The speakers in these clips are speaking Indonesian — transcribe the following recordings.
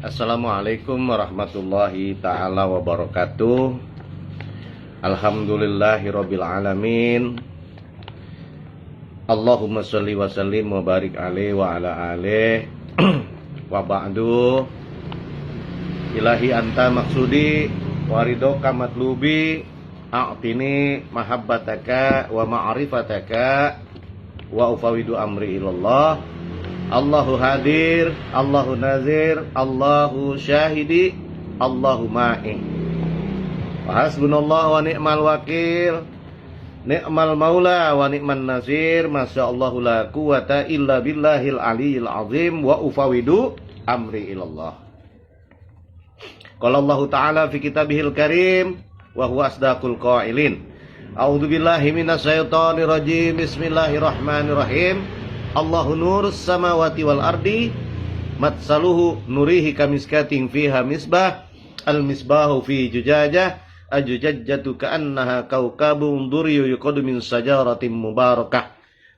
Assalamualaikum warahmatullahi ta'ala wabarakatuh. Alhamdulillahirabbil alamin. Allahumma sholli wa sallim wa barik alaihi wa ala alihi. Wa ba'du. Ilahi anta maksudi wa ridhoka matlubi, a'tini mahabbataka wa ma'rifataka wa ufawidu amri ilallah. Allahu hadir, Allahu nazir, Allahu syahidi, Allahu ma'i. Wa hasbunallahu wa ni'mal wakil, ni'mal maula wa ni'man nasir. Masyaallahu la quwata illa billahil aliyil azim wa ufawidu amri ilallah. Qala Allah Ta'ala fi kitabihil karim wa huwa asdaqul qailin. A'udzu billahi minasyaitonir rajim. Bismillahirrahmanirrahim. Allahu nurus samawati wal ardi, matsaluhu nurihi kamiskatin fiha misbah, al misbahu fi jujajah, ajujajjatu ka'annaha kaukabun duryu yuqadu min sajaratin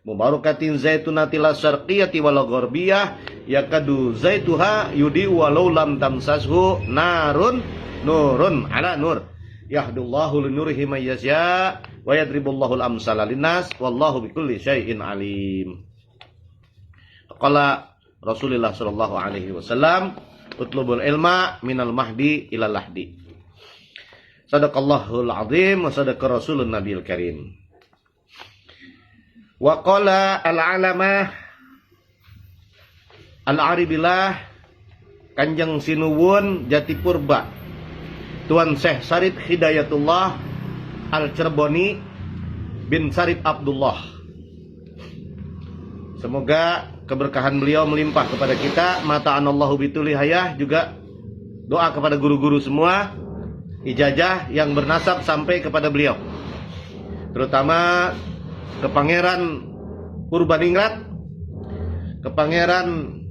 mubarakatin zaitunatil syarqiyati wal gharbiyah, yakadu zaituha yudi'u walau lam tamsashu narun nurun ala nur, yahdullahu linurihi may yasha wa yadribullahu al-amsala linnas wallahu bikulli syai'in alim. Qala Rasulullah sallallahu alaihi wasallam, utlubul ilma minal mahdi ilal lahdi. Sadaqallahul azim wa sadaqa rasulun nabiyil karim. Wa qala al-alamah al-aribillah Kanjeng Sinuwun Jatipurba Tuan Syekh Syarif Hidayatullah Al-Cireboni bin Syarif Abdullah. Semoga keberkahan beliau melimpah kepada kita. Mata'anallahu bituli hayah. Juga doa kepada guru-guru semua, ijazah yang bernasab sampai kepada beliau, terutama ke Pangeran Purbaningrat, ke Pangeran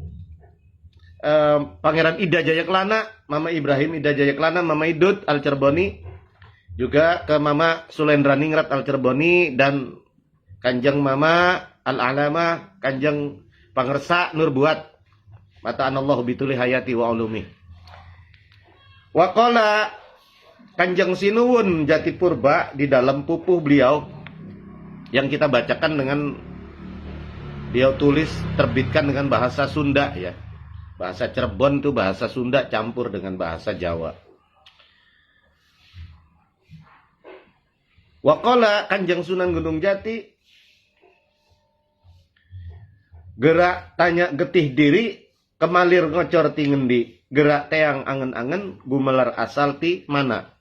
Ida Jayaklana, Mama Ibrahim Ida Jayaklana, Mama Idut Al-Cireboni, juga ke Mama Sulendraningrat Al-Cireboni, dan Kanjeng Mama Al-Alama Kanjeng Pangersa Nur Buat. Mata'anallahu bituli hayati wa ulumi. Wa qala Kanjeng Sinuwun Jatipurba di dalam pupuh beliau yang kita bacakan dengan beliau tulis, terbitkan dengan bahasa Sunda ya. Bahasa Cirebon itu bahasa Sunda campur dengan bahasa Jawa. Wa qala Kanjeng Sunan Gunung Jati, gerak tanya getih diri, kemalir ngocor ti ngendi, gerak teang angen-angen, gumelar asal ti mana.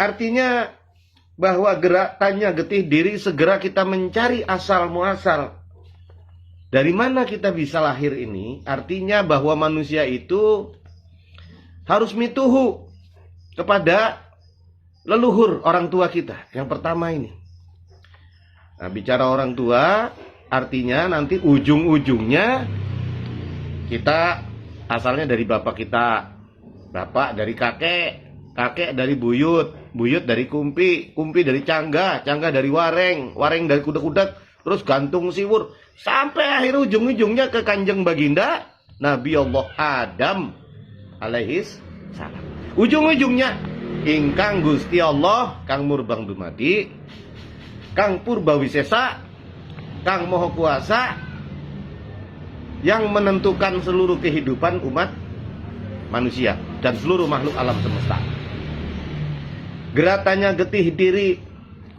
Artinya bahwa gerak tanya getih diri, segera kita mencari asal muasal. Dari mana kita bisa lahir ini? Artinya bahwa manusia itu harus mituhu kepada leluhur orang tua kita. Yang pertama ini. Nah, bicara orang tua, artinya nanti ujung-ujungnya kita asalnya dari bapak kita, bapak dari kakek, kakek dari buyut, buyut dari kumpi, kumpi dari cangga, cangga dari wareng, wareng dari kudak-kudak, terus gantung siwur, sampai akhir ujung-ujungnya ke Kanjeng Baginda Nabi Allah Adam alaihis salam. Ujung-ujungnya ingkang Gusti Allah Kang Murbang Dumadi, Kang Purbawisesa, Kang Moho Kuasa, yang menentukan seluruh kehidupan umat manusia dan seluruh makhluk alam semesta. Geratannya getih diri,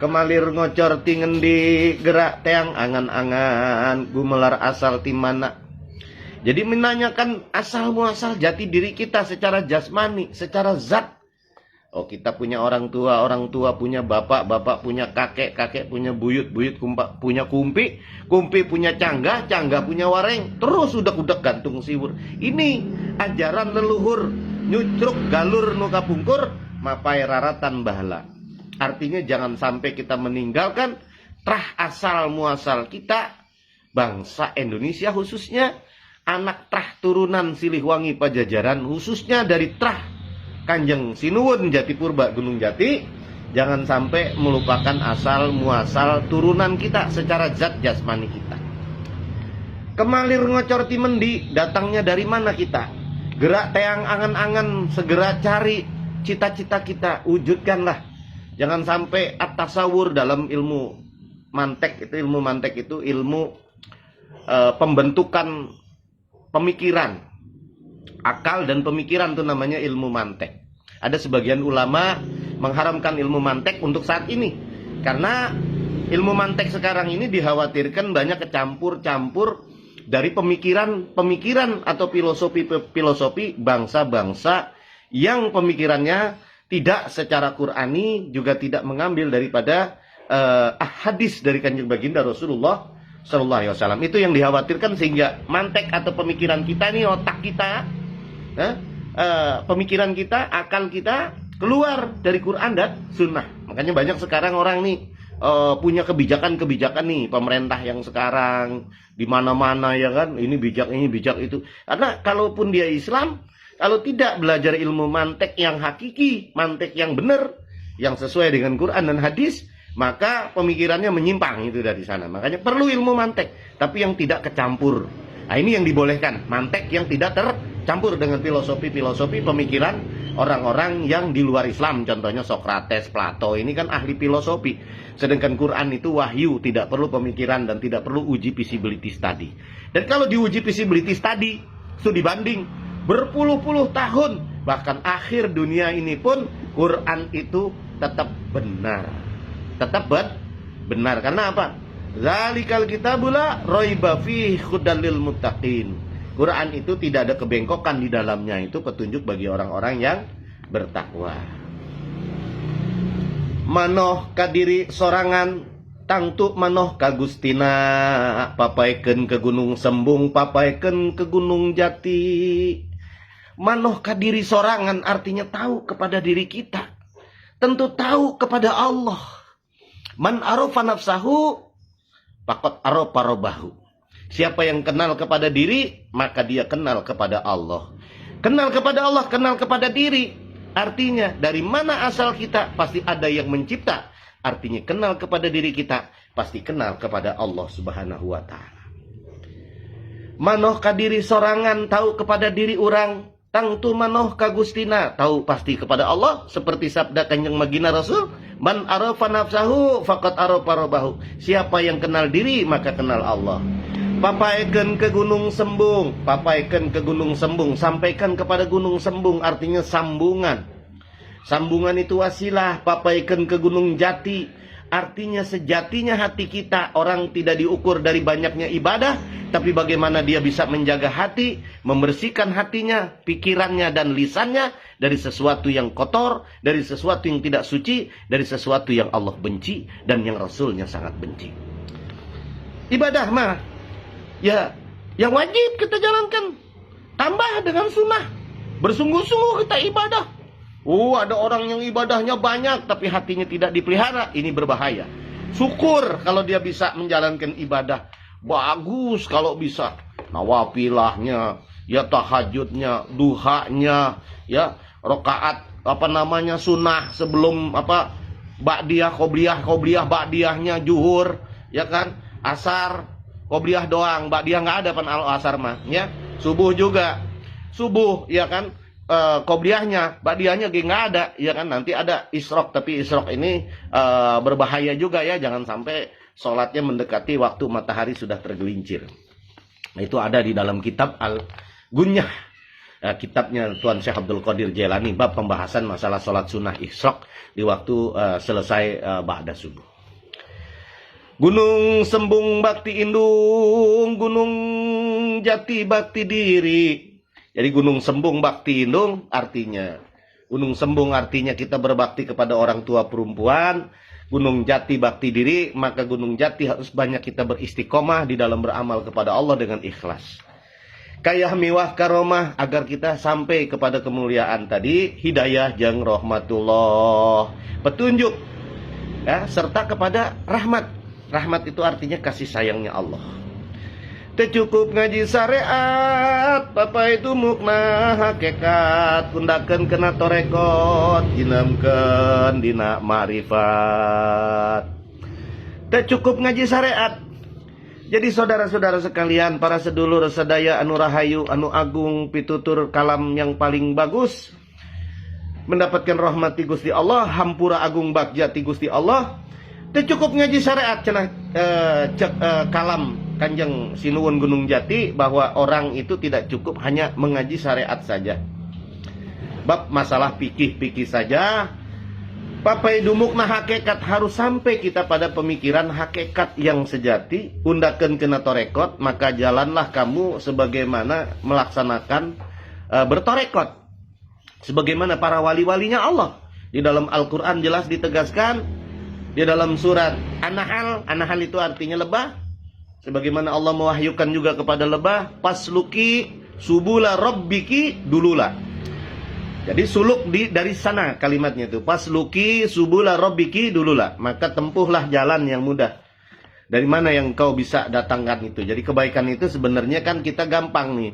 kemalir ngocor tingendi, gerak teang angan-angan, gumelar asal timana. Jadi menanyakan asal muasal jati diri kita secara jasmani, secara zat. Oh, kita punya orang tua punya bapak, bapak punya kakek, kakek punya buyut, buyut punya kumpi, kumpi punya cangga, cangga punya wareng, terus udak-udak gantung siwur. Ini ajaran leluhur, nyucruk galur nuka pungkur, mapai raratan bahala. Artinya jangan sampai kita meninggalkan trah asal muasal kita, bangsa Indonesia khususnya, anak trah turunan Silihwangi Pajajaran, khususnya dari trah Kanjeng Sinuwun Jatipurba Gunung Jati, jangan sampai melupakan asal muasal turunan kita secara zat jasmani kita. Kemalir ngocor timendi, datangnya dari mana kita? Gerak teang angan-angan, segera cari cita-cita kita, wujudkanlah. Jangan sampai at-tasawur dalam ilmu mantek itu, ilmu pembentukan pemikiran. Akal dan pemikiran itu namanya ilmu mantek. Ada sebagian ulama mengharamkan ilmu mantek untuk saat ini. Karena ilmu mantek sekarang ini dikhawatirkan banyak kecampur-campur dari pemikiran atau filosofi bangsa-bangsa yang pemikirannya tidak secara Qur'ani, juga tidak mengambil daripada hadis dari Kanjeng Baginda Rasulullah Sallallahu Alaihi Wasallam. Itu yang dikhawatirkan, sehingga mantek atau pemikiran kita nih, otak kita, pemikiran kita, akal kita keluar dari Quran dan Sunnah. Makanya banyak sekarang orang nih punya kebijakan-kebijakan nih, pemerintah yang sekarang di mana-mana ya kan, ini bijak itu. Karena kalaupun dia Islam, kalau tidak belajar ilmu mantek yang hakiki, mantek yang benar, yang sesuai dengan Quran dan hadis, maka pemikirannya menyimpang itu dari sana. Makanya perlu ilmu mantek, tapi yang tidak kecampur. Nah, ini yang dibolehkan, mantek yang tidak tercampur dengan filosofi pemikiran orang-orang yang di luar Islam. Contohnya Socrates, Plato, ini kan ahli filosofi. Sedangkan Quran itu wahyu, tidak perlu pemikiran dan tidak perlu uji feasibility study. Dan kalau diuji feasibility study, studi banding berpuluh-puluh tahun, bahkan akhir dunia ini pun Quran itu tetap benar. Tetap benar. Karena apa? Zalikal kitabul la raiba fihi hudal lil muttaqin. Quran itu tidak ada kebengkokan di dalamnya, itu petunjuk bagi orang-orang yang bertakwa. Manoh kadiri sorangan, tangtu manoh kagustina, papaikeun ke gunung sembung, papaikeun ke gunung jati. Manoh kadiri sorangan artinya tahu kepada diri kita, tentu tahu kepada Allah. Man arafa nafsahu faqad arafa rabbahu. Siapa yang kenal kepada diri, maka dia kenal kepada Allah. Kenal kepada Allah, kenal kepada diri. Artinya, dari mana asal kita, pasti ada yang mencipta. Artinya, kenal kepada diri kita, pasti kenal kepada Allah Subhanahu wa Ta'ala. Manoh kadiri sorangan, tahu kepada diri orang. Tangtu manoh kagustina, tahu pasti kepada Allah. Seperti sabda Kanjeng Baginda Rasul, man arafa nafsahu faqad arafa rabbahu. Siapa yang kenal diri, maka kenal Allah. Papaikeun ke gunung sembung, papaikeun ke gunung sembung, sampaikan kepada gunung sembung, artinya sambungan. Sambungan itu wasilah. Papaikeun ke gunung jati, artinya sejatinya hati kita. Orang tidak diukur dari banyaknya ibadah, tapi bagaimana dia bisa menjaga hati, membersihkan hatinya, pikirannya dan lisannya dari sesuatu yang kotor, dari sesuatu yang tidak suci, dari sesuatu yang Allah benci dan yang Rasulnya sangat benci. Ibadah mah ya, yang wajib kita jalankan. Tambah dengan sunnah. Bersungguh-sungguh kita ibadah. Ada orang yang ibadahnya banyak, tapi hatinya tidak dipelihara. Ini berbahaya. Syukur kalau dia bisa menjalankan ibadah. Bagus kalau bisa. Nawafilahnya, ya tahajudnya, duhanya, ya rakaat sunnah sebelum ba'diyah, qobliyah, ba'diyahnya, zuhur, ya kan, asar. Qobliyah doang, ba'diyah nggak ada asar mah, ya. Subuh juga, subuh, ya kan, qobliyahnya, ba'diyahnya nggak ada, ya kan. Nanti ada isrok, tapi isrok ini berbahaya juga ya, jangan sampai sholatnya mendekati waktu matahari sudah tergelincir. Nah, itu ada di dalam kitab Al-Gunyah, kitabnya Tuan Syekh Abdul Qadir Jailani, bab pembahasan masalah sholat sunnah isrok di waktu selesai ba'da subuh. Gunung sembung bakti indung, gunung jati bakti diri. Jadi gunung sembung bakti indung artinya, gunung sembung artinya kita berbakti kepada orang tua perempuan. Gunung jati bakti diri, maka gunung jati harus banyak kita beristiqomah di dalam beramal kepada Allah dengan ikhlas. Kayah miwah karomah, agar kita sampai kepada kemuliaan tadi, hidayah jang rahmatullah, petunjuk, ya, serta kepada rahmat. Rahmat itu artinya kasih sayangnya Allah. Tecukup ngaji syariat, Bapak itu mukna hakikat, kundakeun kena torekot, jinamkeun dina ma'rifat. Tecukup ngaji syariat. Jadi saudara-saudara sekalian, para sedulur sedaya anu rahayu, anu agung, pitutur kalam yang paling bagus, mendapatkan rahmat ti Gusti Allah, hampura agung bagja ti Gusti Allah. Teu cukup ngaji syariat cenah kalam Kanjeng Sinuwun Gunung Jati, bahwa orang itu tidak cukup hanya mengaji syariat saja. Bab masalah pikih-pikih saja. Papai dumukna hakikat, harus sampai kita pada pemikiran hakikat yang sejati. Undakeun kena torekot, maka jalanlah kamu sebagaimana melaksanakan bertorekot, sebagaimana para wali-walinya Allah. Di dalam Al-Quran jelas ditegaskan, di dalam surat An-Nahl, An-Nahl itu artinya lebah, sebagaimana Allah mewahyukan juga kepada lebah, pasluki subula rabbiki dulula. Jadi suluk dari sana kalimatnya itu, pasluki subula rabbiki dulula, maka tempuhlah jalan yang mudah. Dari mana yang kau bisa datangkan itu? Jadi kebaikan itu sebenarnya kan kita gampang nih.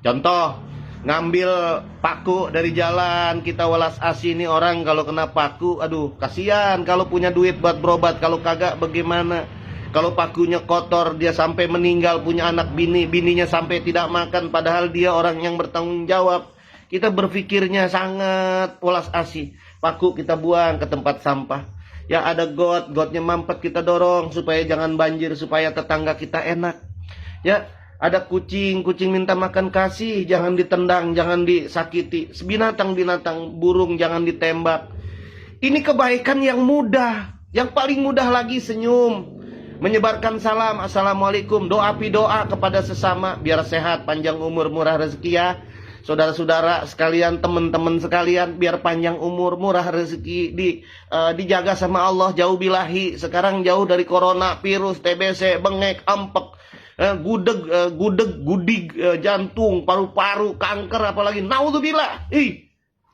Contoh, ngambil paku dari jalan, kita welas asih nih orang kalau kena paku, aduh kasihan. Kalau punya duit buat berobat, kalau kagak bagaimana? Kalau pakunya kotor, dia sampai meninggal, punya anak bininya sampai tidak makan, padahal dia orang yang bertanggung jawab. Kita berpikirnya sangat welas asih. Paku kita buang ke tempat sampah. Ya ada gotnya mampet kita dorong supaya jangan banjir, supaya tetangga kita enak. Ya ada kucing minta makan kasih, jangan ditendang, jangan disakiti. Binatang-binatang, burung jangan ditembak. Ini kebaikan yang mudah. Yang paling mudah lagi senyum, menyebarkan salam, assalamualaikum, doa kepada sesama biar sehat, panjang umur, murah rezeki ya. Saudara-saudara sekalian, teman-teman sekalian, biar panjang umur, murah rezeki, dijaga sama Allah, jauh bilahi. Sekarang jauh dari corona, virus, TBC, bengek, ampek, gudig, jantung, paru-paru, kanker, apalagi naudzubillah.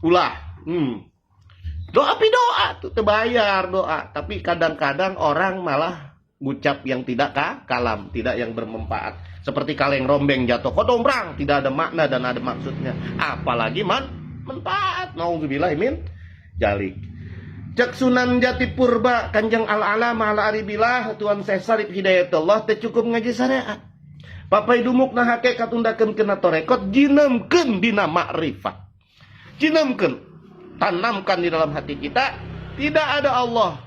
Ulah. Doa tuh terbayar doa, tapi kadang-kadang orang malah ngucap yang tidak kalam, tidak yang bermanfaat. Seperti kaleng rombeng jatuh kodombrang, tidak ada makna dan ada maksudnya. Apalagi manfaat. Nauzubillah min jalik. Cek Sunan Jati Purba Kanjeng Al-Alamah Al-Aribillah Tuan Syekh Sarif Hidayatullah teh cukup ngaji syariat. Papai dumukna hakikat undakeun kena torekot, jinemkeun dina makrifat. Jinemkeun, tanamkan di dalam hati kita, tidak ada Allah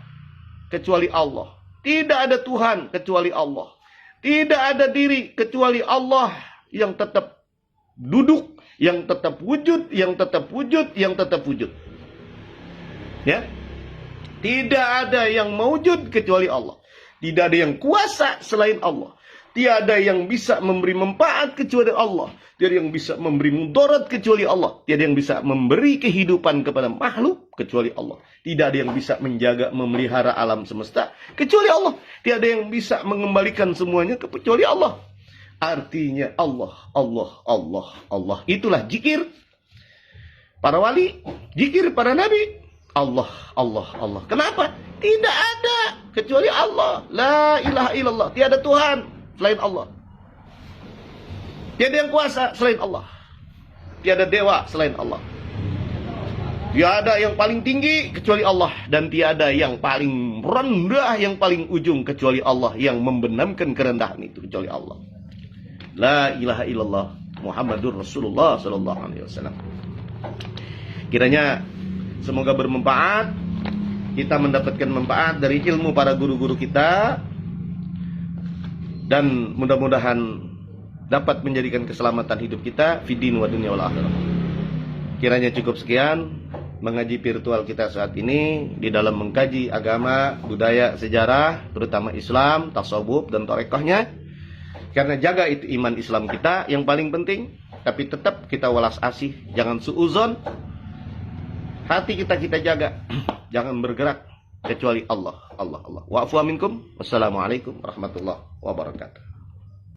kecuali Allah. Tidak ada Tuhan kecuali Allah. Tidak ada diri kecuali Allah yang tetap duduk, yang tetap wujud, yang tetap wujud, yang tetap wujud. Ya. Tidak ada yang mewujud kecuali Allah. Tidak ada yang kuasa selain Allah. Tiada yang bisa memberi manfaat kecuali Allah. Tiada yang bisa memberi mudarat kecuali Allah. Tiada yang bisa memberi kehidupan kepada makhluk kecuali Allah. Tidak ada yang bisa menjaga, memelihara alam semesta kecuali Allah. Tiada yang bisa mengembalikan semuanya kecuali Allah. Artinya Allah, Allah, Allah, Allah. Itulah zikir para wali, zikir para nabi. Allah, Allah, Allah. Kenapa? Tidak ada kecuali Allah. La ilaha illallah. Tiada Tuhan selain Allah. Tiada yang kuasa selain Allah. Tiada dewa selain Allah. Tiada yang paling tinggi kecuali Allah. Dan tiada yang paling rendah, yang paling ujung kecuali Allah. Yang membenamkan kerendahan itu kecuali Allah. La ilaha illallah Muhammadur Rasulullah sallallahu alaihi wasallam. Kiranya semoga bermanfaat. Kita mendapatkan manfaat dari ilmu para guru-guru kita. Dan mudah-mudahan dapat menjadikan keselamatan hidup kita fid-din wa dunya wal akhirah. Kiranya cukup sekian mengaji virtual kita saat ini di dalam mengkaji agama, budaya, sejarah, terutama Islam, tasawuf dan tarekahnya. Karena jaga itu iman Islam kita yang paling penting, tapi tetap kita welas asih, jangan suuzon. Hati kita jaga, jangan bergerak kecuali Allah, Allah, Allah. Wa'fu minkum. Wassalamualaikum warahmatullahi wabarakatuh.